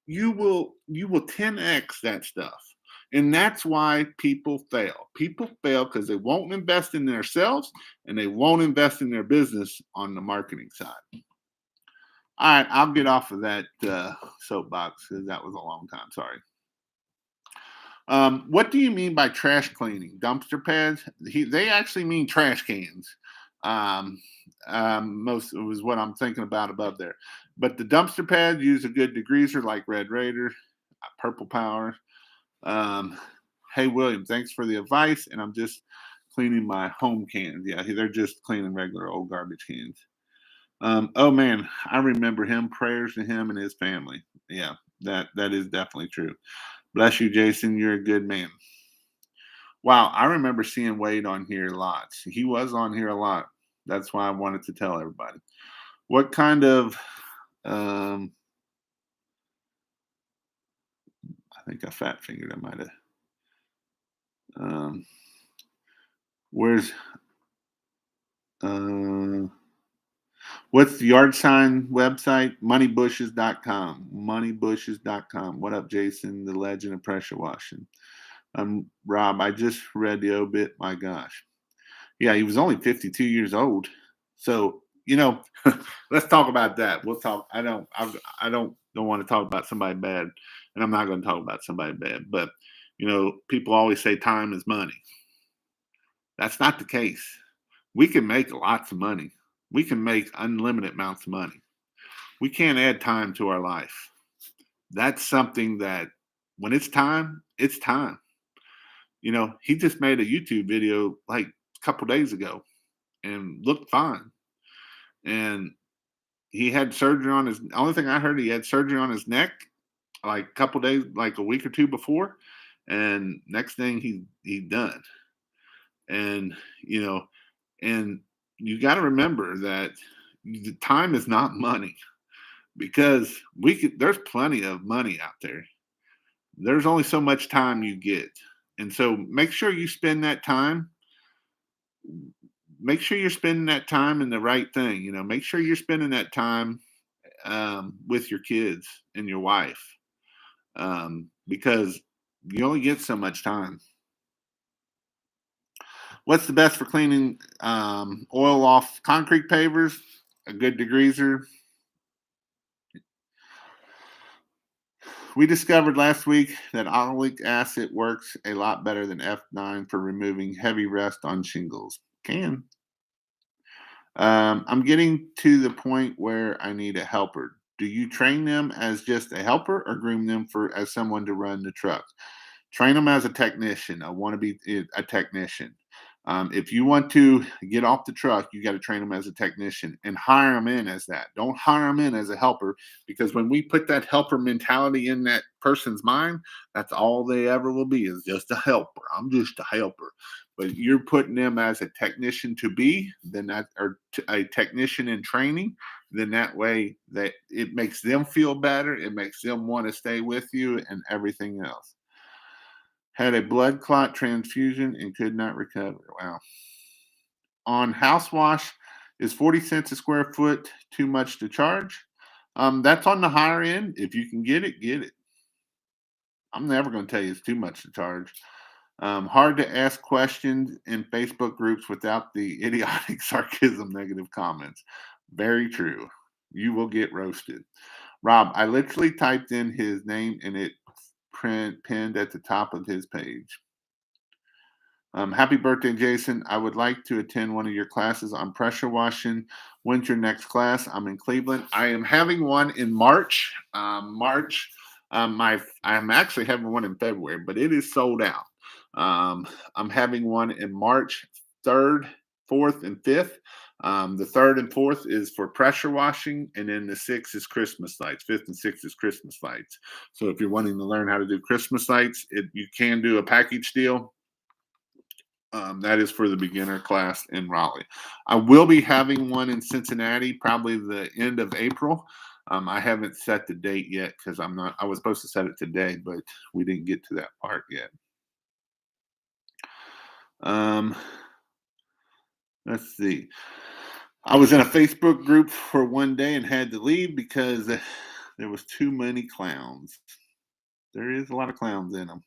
Speaker 1: you will 10X that stuff. And that's why people fail. People fail because they won't invest in themselves and they won't invest in their business on the marketing side. All right, I'll get off of that soapbox because that was a long time. Sorry. What do you mean by trash cleaning? Dumpster pads? They actually mean trash cans. Most was what I'm thinking about above there. But the dumpster pad use a good degreaser like Red Raider, Purple Power. Hey William, thanks for the advice. And I'm just cleaning my home cans. Yeah, they're just cleaning regular old garbage cans. Oh man, I remember him. Prayers to him and his family. Yeah, that is definitely true. Bless you, Jason. You're a good man. Wow, I remember seeing Wade on here lots. He was on here a lot. That's why I wanted to tell everybody. What kind of I think I fat fingered. I might have. Where's what's the yard sign website? Moneybushes.com. Moneybushes.com. What up, Jason? The legend of pressure washing. Rob, I just read the obit. My gosh. Yeah, he was only 52 years old. So, let's talk about that. We'll talk. I don't want to talk about somebody bad, and I'm not going to talk about somebody bad. But, people always say time is money. That's not the case. We can make lots of money. We can make unlimited amounts of money. We can't add time to our life. That's something that when it's time, it's time. He just made a YouTube video like a couple days ago and looked fine. And he had surgery on his, only thing I heard, he had surgery on his neck like a couple days, like a week or two before. And next thing he done. And, and you got to remember that the time is not money because there's plenty of money out there. There's only so much time you get. And so make sure you spend that time. Make sure you're spending that time in the right thing. Make sure you're spending that time with your kids and your wife because you only get so much time. What's the best for cleaning oil off concrete pavers? A good degreaser. We discovered last week that oxalic acid works a lot better than F9 for removing heavy rust on shingles. Can. I'm getting to the point where I need a helper. Do you train them as just a helper or groom them as someone to run the truck? Train them as a technician. I want to be a technician. If you want to get off the truck, you got to train them as a technician and hire them in as that. Don't hire them in as a helper because when we put that helper mentality in that person's mind, that's all they ever will be is just a helper. I'm just a helper. But you're putting them as a technician to be, then a technician in training, then that way that it makes them feel better. It makes them want to stay with you and everything else. Had a blood clot transfusion and could not recover. Wow. On house wash, is 40 cents a square foot too much to charge? That's on the higher end. If you can get it, get it. I'm never going to tell you it's too much to charge. Hard to ask questions in Facebook groups without the idiotic sarcasm negative comments. Very true. You will get roasted. Rob, I literally typed in his name and it pinned at the top of his page. Happy birthday, Jason. I would like to attend one of your classes on pressure washing. When's your next class? I'm in Cleveland. I am having one in March. I'm actually having one in February, but it is sold out. I'm having one in March 3rd, 4th, and 5th. The third and fourth is for pressure washing, and then the sixth is Christmas lights. Fifth and sixth is Christmas lights. So if you're wanting to learn how to do Christmas lights, you can do a package deal. That is for the beginner class in Raleigh. I will be having one in Cincinnati, probably the end of April. I haven't set the date yet because I was supposed to set it today, but we didn't get to that part yet. Um, let's see. I was in a Facebook group for one day and had to leave because there was too many clowns. There is a lot of clowns in them.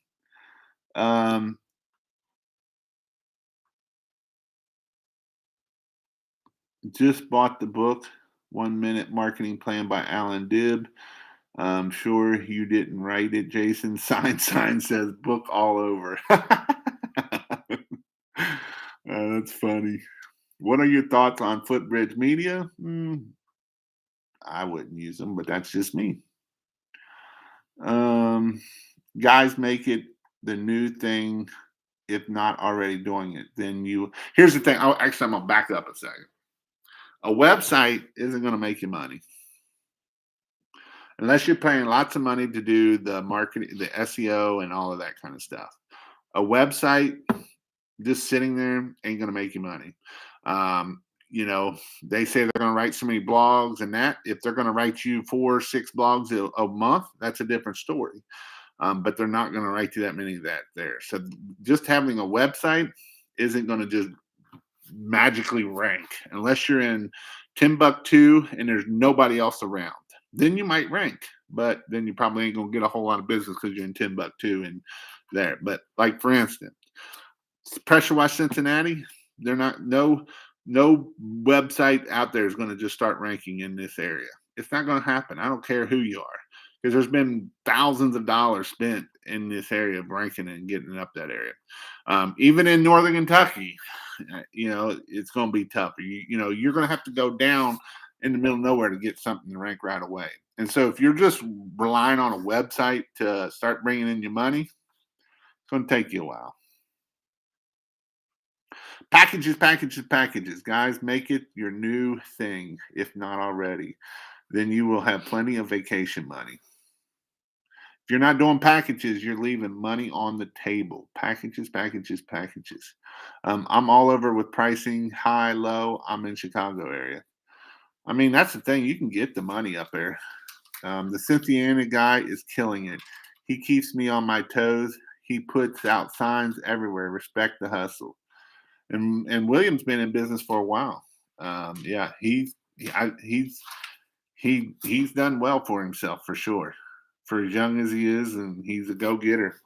Speaker 1: Just bought the book, 1 Minute Marketing Plan by Alan Dibb. I'm sure you didn't write it, Jason. Sign says book all over. That's funny. What are your thoughts on Footbridge Media? I wouldn't use them, but that's just me. Guys make it the new thing, if not already doing it. Here's the thing. I'm gonna back up a second. A website isn't gonna make you money unless you're paying lots of money to do the marketing, the SEO, and all of that kind of stuff. A website just sitting there ain't gonna make you money. They say they're going to write so many blogs, and that if they're going to write you 4 or 6 blogs a month, that's a different story. But they're not going to write you that many there. So just having a website isn't going to just magically rank unless you're in Timbuktu and there's nobody else around. Then you might rank, but then you probably ain't going to get a whole lot of business because you're in Timbuktu and there. But like for instance, Pressure Wash Cincinnati, they're not no website out there is going to just start ranking in this area. It's not going to happen. I don't care who you are, because there's been thousands of dollars spent in this area of ranking and getting up that area. Even in Northern Kentucky, it's going to be tough. You're going to have to go down in the middle of nowhere to get something to rank right away. And so if you're just relying on a website to start bringing in your money, it's going to take you a while. Packages. Guys, make it your new thing, if not already. Then you will have plenty of vacation money. If you're not doing packages, you're leaving money on the table. Packages. I'm all over with pricing, high, low. I'm in Chicago area. I mean, that's the thing. You can get the money up there. The Cynthiana guy is killing it. He keeps me on my toes. He puts out signs everywhere. Respect the hustle. And William's been in business for a while. He's done well for himself for sure, for as young as he is, and he's a go-getter.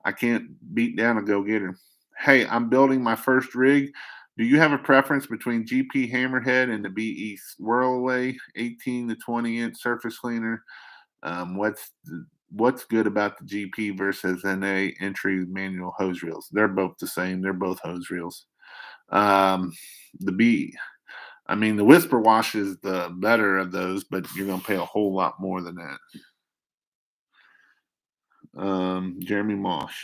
Speaker 1: I can't beat down a go-getter. Hey, I'm building my first rig. Do you have a preference between GP Hammerhead and the BE Swirlaway 18 to 20-inch surface cleaner? What's good about the GP versus NA entry manual hose reels? They're both the same. They're both hose reels. The Whisper Wash is the better of those, but you're going to pay a whole lot more than that. Jeremy Mosh.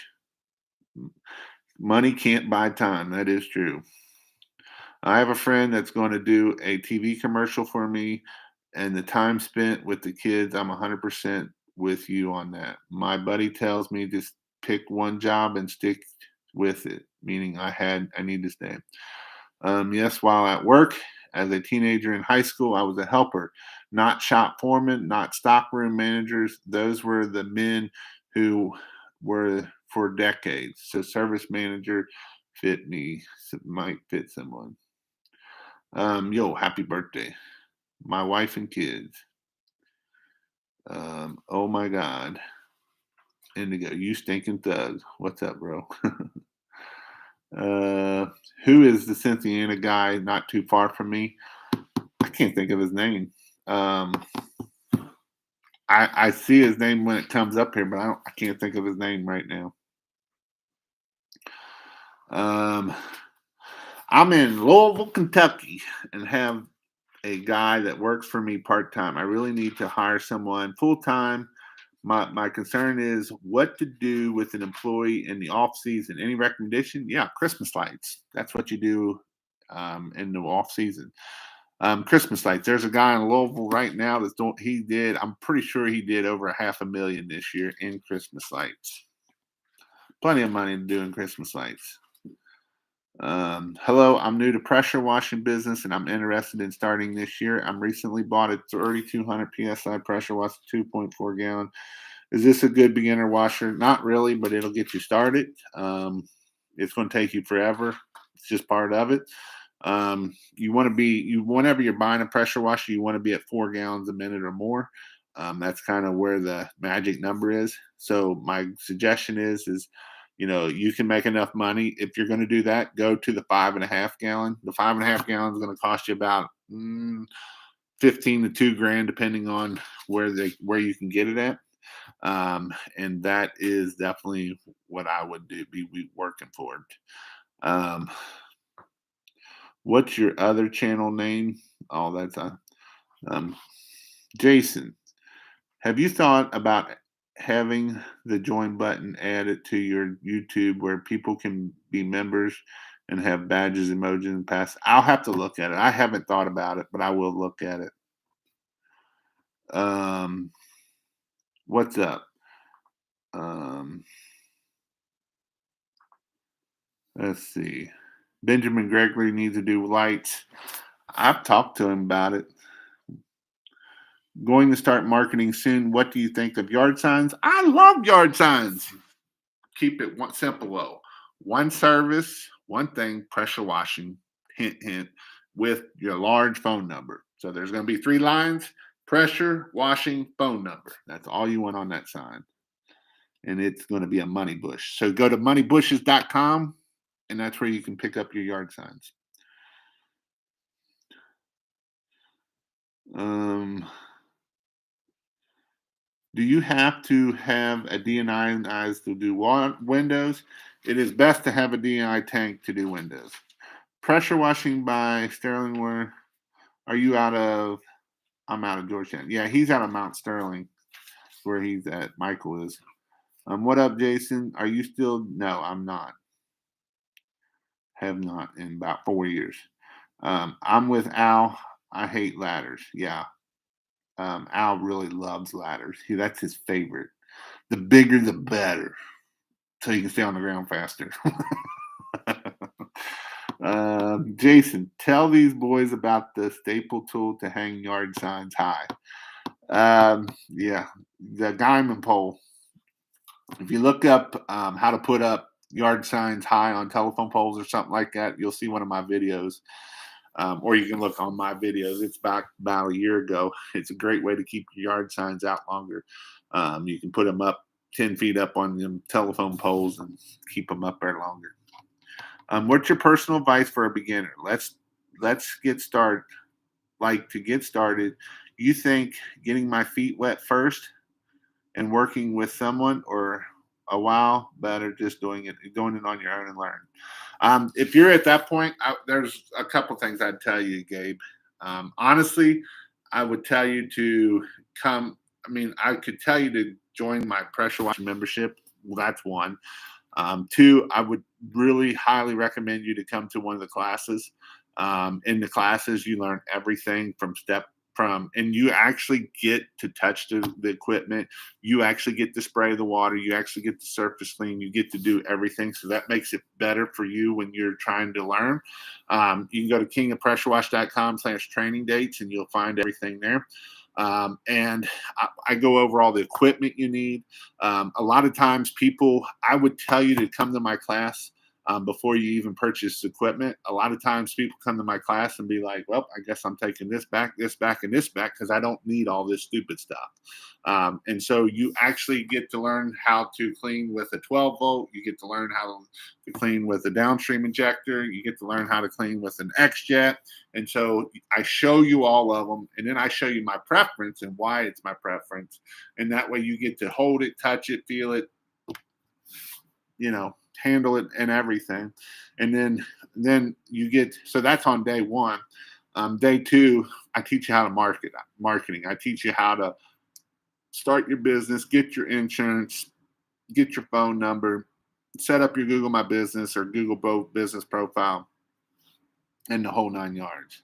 Speaker 1: Money can't buy time. That is true. I have a friend that's going to do a TV commercial for me, and the time spent with the kids, I'm 100% with you on that. My buddy tells me just pick one job and stick with it, meaning I need to stay. Yes, while at work as a teenager in high school, I was a helper, not shop foreman, not stockroom managers. Those were the men who were for decades. So service manager fit me, might fit someone. Happy birthday. My wife and kids. Oh my God. Indigo, you stinking thug. What's up, bro? Who is the Cynthiana guy not too far from me? I can't think of his name. I see his name when it comes up here, but I can't think of his name right now. I'm in Louisville, Kentucky, and have a guy that works for me part-time. I really need to hire someone full-time. My concern is what to do with an employee in the off season. Any recommendation? Yeah, Christmas lights. That's what you do in the off season. Christmas lights. There's a guy in Louisville right now that's doing. I'm pretty sure he did over $500,000 this year in Christmas lights. Plenty of money to do in Christmas lights. Hello, I'm new to pressure washing business and I'm interested in starting this year. I'm recently bought a 3200 psi pressure washer, 2.4 gallon. Is this a good beginner washer? Not really, but it'll get you started. It's going to take you forever. It's just part of it. Whenever you're buying a pressure washer, you want to be at 4 gallons a minute or more. That's kind of where the magic number is. So my suggestion is you can make enough money. If you're going to do that, go to the 5.5 gallon. The 5.5 gallon is going to cost you about 15 to $2,000, depending on where you can get it at. And that is definitely what I would be working for. What's your other channel name? Oh, that's Jason. Have you thought about having the join button added to your YouTube where people can be members and have badges, emojis, and pass? I'll have to look at it. I haven't thought about it, but I will look at it. What's up? Let's see. Benjamin Gregory needs to do lights. I've talked to him about it. Going to start marketing soon. What do you think of yard signs? I love yard signs. Keep it simple though. One service, one thing, pressure washing, hint, hint, with your large phone number. So there's going to be 3 lines, pressure, washing, phone number. That's all you want on that sign. And it's going to be a money bush. So go to moneybushes.com and that's where you can pick up your yard signs. Do you have to have a DNI to do windows? It is best to have a DNI tank to do windows. Pressure washing by Sterling. Where are you out of? I'm out of Georgetown. Yeah, he's out of Mount Sterling, where he's at. Michael is. What up, Jason? Are you still? No, I'm not. Have not in about 4 years. I'm with Al. I hate ladders. Yeah. Al really loves ladders. That's his favorite. The bigger, the better, so you can stay on the ground faster. Jason, tell these boys about the staple tool to hang yard signs high. Yeah, the diamond pole. If you look up how to put up yard signs high on telephone poles or something like that, you'll see one of my videos. Or you can look on my videos. It's back about a year ago. It's a great way to keep your yard signs out longer. You can put them up 10 feet up on them telephone poles and keep them up there longer. What's your personal advice for a beginner? Let's get started. To get started, you think getting my feet wet first and working with someone, or a while better just going it on your own and learn? If you're at that point, there's a couple things I'd tell you, Gabe. Honestly, I would tell you to come. I could tell you to join my pressure washing membership. Well, that's one. 2, I would really highly recommend you to come to one of the classes. In the classes, you learn everything and you actually get to touch the equipment. You actually get to spray the water. You actually get to surface clean. You get to do everything. So that makes it better for you when you're trying to learn. You can go to kingofpressurewash.com/training dates and you'll find everything there. And I go over all the equipment you need. A lot of times I would tell you to come to my class before you even purchase equipment. A lot of times people come to my class and be like, well, I guess I'm taking this back, and this back, because I don't need all this stupid stuff. And so you actually get to learn how to clean with a 12 volt. You get to learn how to clean with a downstream injector. You get to learn how to clean with an X-Jet. And so I show you all of them, and then I show you my preference and why it's my preference. And that way you get to hold it, touch it, feel it, handle it and everything. And then you get, so that's on day 1. Day 2, I teach you how to marketing. I teach you how to start your business, get your insurance, get your phone number, set up your Google My Business or Google Business profile. and the whole 9 yards.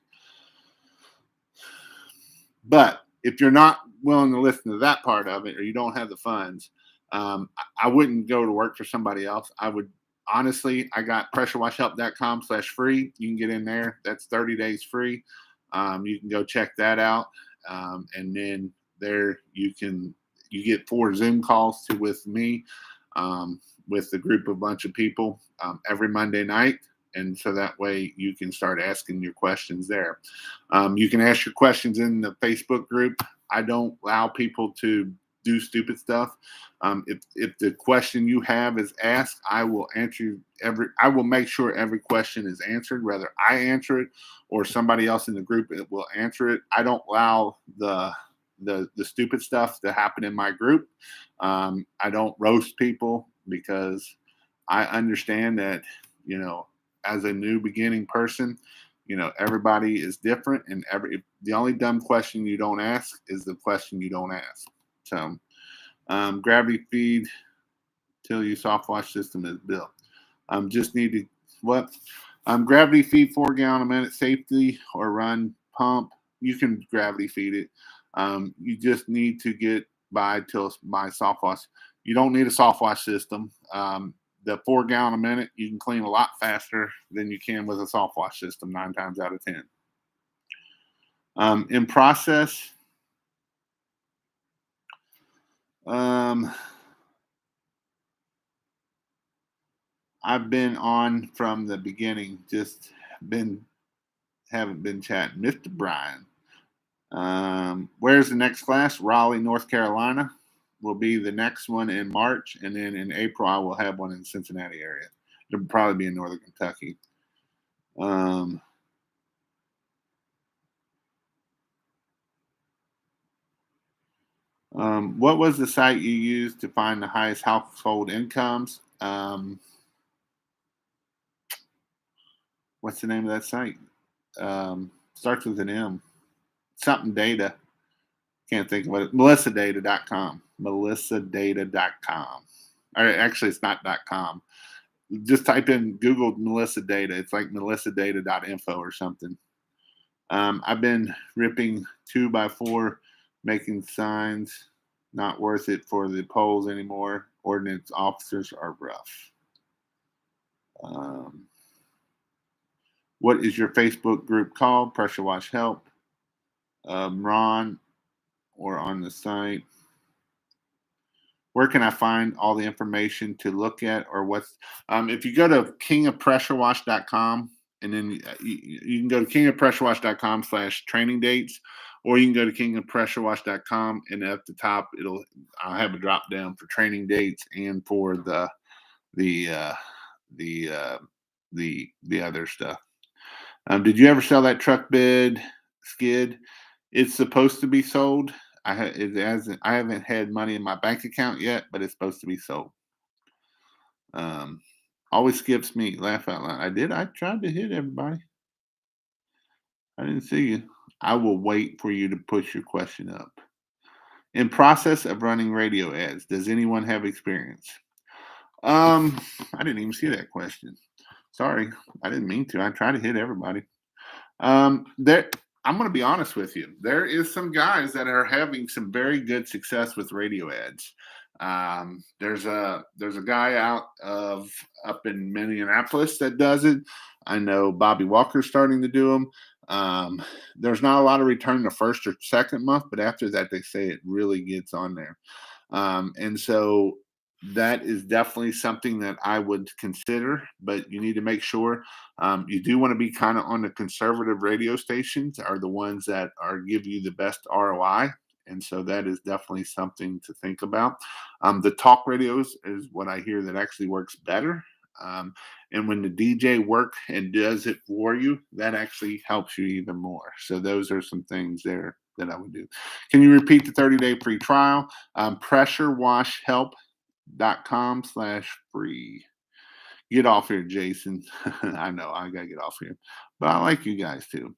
Speaker 1: But if you're not willing to listen to that part of it, or you don't have the funds, I wouldn't go to work for somebody else. I would honestly, I got pressurewashhelp.com/free. You can get in there. That's 30 days free. You can go check that out. And then there you get 4 Zoom calls with me, with a group of bunch of people, every Monday night. And so that way you can start asking your questions there. You can ask your questions in the Facebook group. I don't allow people to do stupid stuff. If the question you have is asked, I will answer I will make sure every question is answered, whether I answer it or somebody else in the group will answer it. I don't allow the stupid stuff to happen in my group. I don't roast people because I understand that, as a new beginning person, everybody is different, and the only dumb question you don't ask is the question you don't ask. So, gravity feed till your soft wash system is built. Just need to gravity feed 4 gallon a minute safely or run pump. You can gravity feed it. You just need to get by soft wash. You don't need a soft wash system. The 4 gallon a minute, you can clean a lot faster than you can with a soft wash system 9 times out of 10. In process, I've been on from the beginning, haven't been chatting. Mr. Brian, where's the next class? Raleigh, North Carolina will be the next one in March, and then in April I will have one in the Cincinnati area. It'll probably be in Northern Kentucky. What was the site you used to find the highest household incomes? What's the name of that site? Starts with an M. Something data. Can't think of it. melissadata.com. melissadata.com. Or actually, it's not .com. Just type in Google Melissa Data. It's like melissadata.info or something. I've been ripping 2x4, making signs. Not worth it for the polls anymore. Ordinance officers are rough. What is your Facebook group called? Pressure Wash Help. Ron, or on the site. Where can I find all the information to look at, or what's if you go to kingofpressurewash.com, and then you can go to kingofpressurewash.com/training dates, or you can go to kingofpressurewash.com, and at the top I'll have a drop down for training dates and for the other stuff. Did you ever sell that truck bed skid? It's supposed to be sold. I haven't had money in my bank account yet, but it's supposed to be sold. Always skips me. Laugh out loud. I did. I tried to hit everybody. I didn't see you. I will wait for you to push your question up. In process of running radio ads, does anyone have experience? I didn't even see that question. Sorry, I didn't mean to. I try to hit everybody. I'm going to be honest with you. There is some guys that are having some very good success with radio ads. There's a guy up in Minneapolis that does it. I know Bobby Walker's starting to do them. There's not a lot of return the first or second month, but after that, they say it really gets on there. And so that is definitely something that I would consider, but you need to make sure you do want to be kind of on the conservative radio stations are the ones that give you the best ROI. And so that is definitely something to think about. The talk radios is what I hear that actually works better. And when the DJ works and does it for you, that actually helps you even more. So those are some things there that I would do. Can you repeat the 30-day free trial? pressurewashhelp.com/free. Get off here, Jason. I know I gotta get off here, but I like you guys too.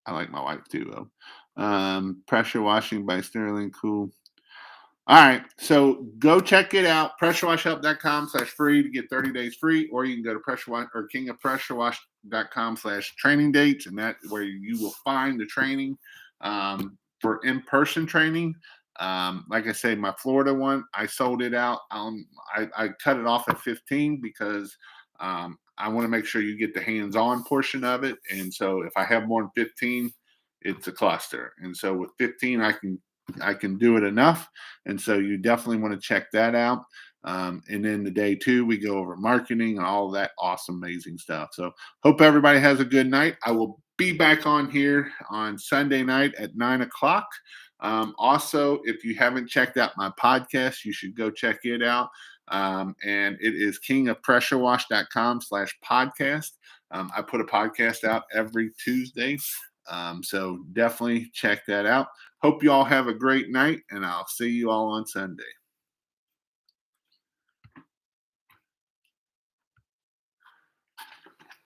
Speaker 1: I like my wife too, though. Pressure washing by Sterling, cool. All right, so go check it out. Pressurewashhelp.com/free to get 30 days free, or you can go to Pressure Wash or asphalt.com/training dates, and that's where you will find the training for in-person training. Like I say, my Florida one, I sold it out. I cut it off at 15 because I want to make sure you get the hands-on portion of it. And so if I have more than 15, it's a cluster. And so with 15, I can do it enough. And so you definitely want to check that out. And then the day 2, we go over marketing and all that awesome, amazing stuff. So hope everybody has a good night. I will be back on here on Sunday night at 9 o'clock. Also, if you haven't checked out my podcast, you should go check it out. And it is kingofpressurewash.com/podcast. I put a podcast out every Tuesday. So definitely check that out. Hope you all have a great night, and I'll see you all on Sunday.